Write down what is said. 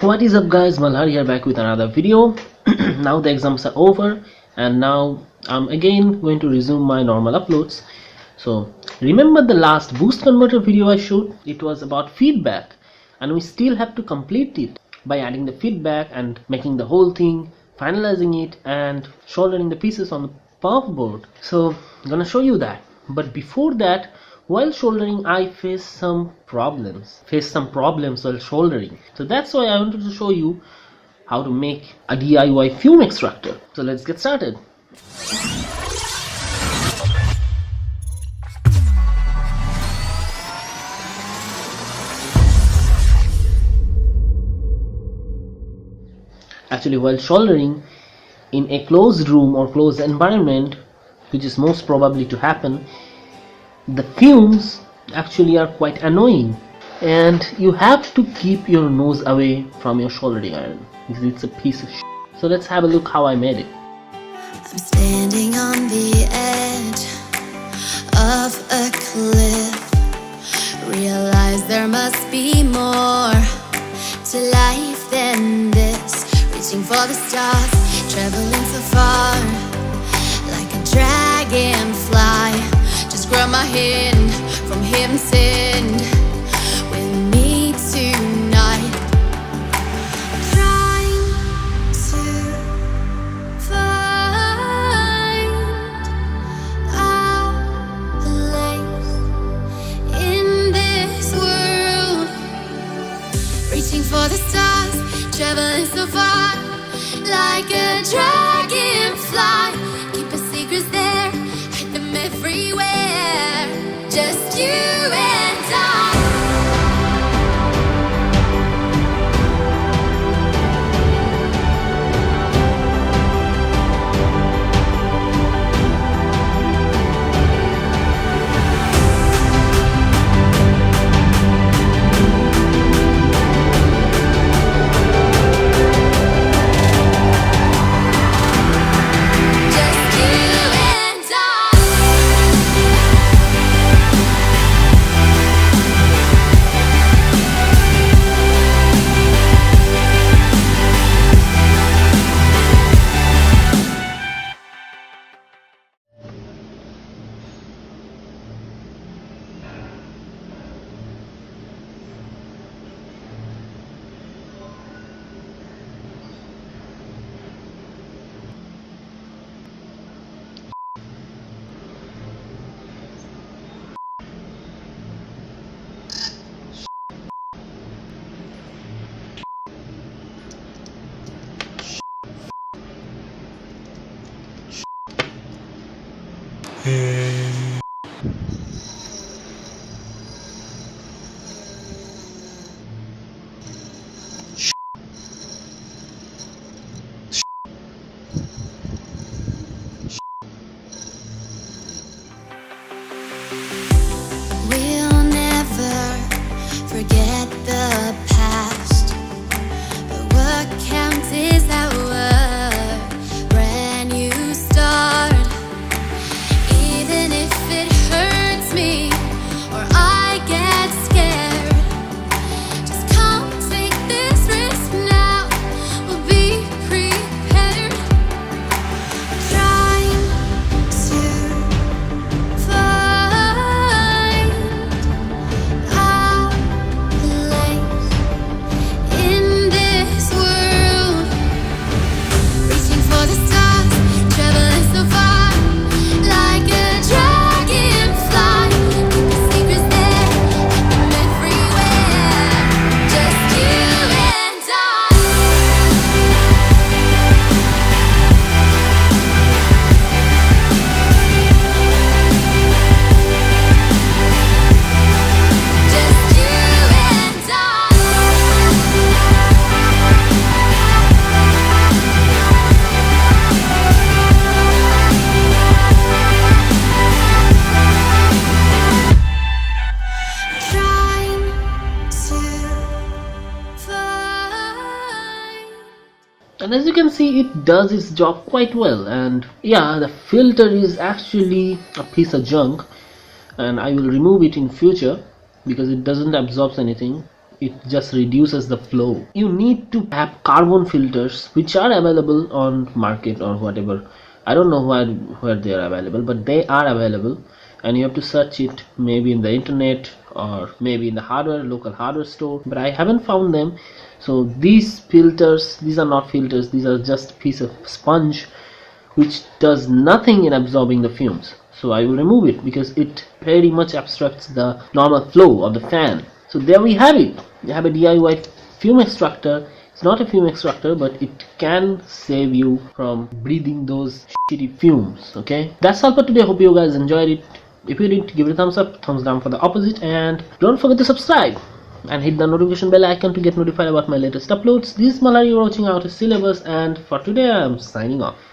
What is up guys, Malhar here back with another video. Now the exams are over and now I'm again going to resume my normal uploads. So remember the last boost converter video I showed? It was about feedback and we still have to complete it by adding the feedback and making the whole thing, finalizing it and soldering the pieces on the perf board. So I'm gonna show you that, but before that, while soldering I faced some problems while soldering. So that's why I wanted to show you how to make a DIY fume extractor. So let's get started. Actually, while soldering in a closed room or closed environment, which is most probably to happen, the fumes actually are quite annoying and you have to keep your nose away from your soldering iron because it's a piece of shit. So let's have a look how I made it. I'm standing on the edge of a cliff, realize there must be more to life than this, reaching for the stars, traveling so far like a dragonfly. Just grab my hand from heaven's send with me tonight. Trying to find our place in this world, reaching for the stars, traveling so far like a dragonfly. Keep our secrets there, hide them everywhere. Just you and I. We'll never forget the past, but what counts is our brand new start. Even if it hurts me or I get scared, just come take this risk now. We'll be prepared. Trying to find our place in this world, reaching for the stars, traveling so far like a dragonfly. Keep the secrets there, hide them everywhere. Just you and I. Just you and I. Trying to find. And as you can see, it does its job quite well. And yeah, the filter is actually a piece of junk and I will remove it in future because it doesn't absorb anything. it just reduces the flow. You need to have carbon filters which are available on market or whatever. I don't know where they are available, but they are available, and you have to search it maybe in the internet or maybe in the local hardware store, but I haven't found them. So these filters, these are not filters, these are just a piece of sponge which does nothing in absorbing the fumes. So I will remove it because it very much obstructs the normal flow of the fan. So there we have it. You have a DIY fume extractor. It's not a fume extractor, but it can save you from breathing those shitty fumes. Okay, that's all for today. Hope you guys enjoyed it. If you did, give it a thumbs up, thumbs down for the opposite, and don't forget to subscribe and hit the notification bell icon to get notified about my latest uploads. This is Malari, you're watching Outta Syllabus, and for today I am signing off.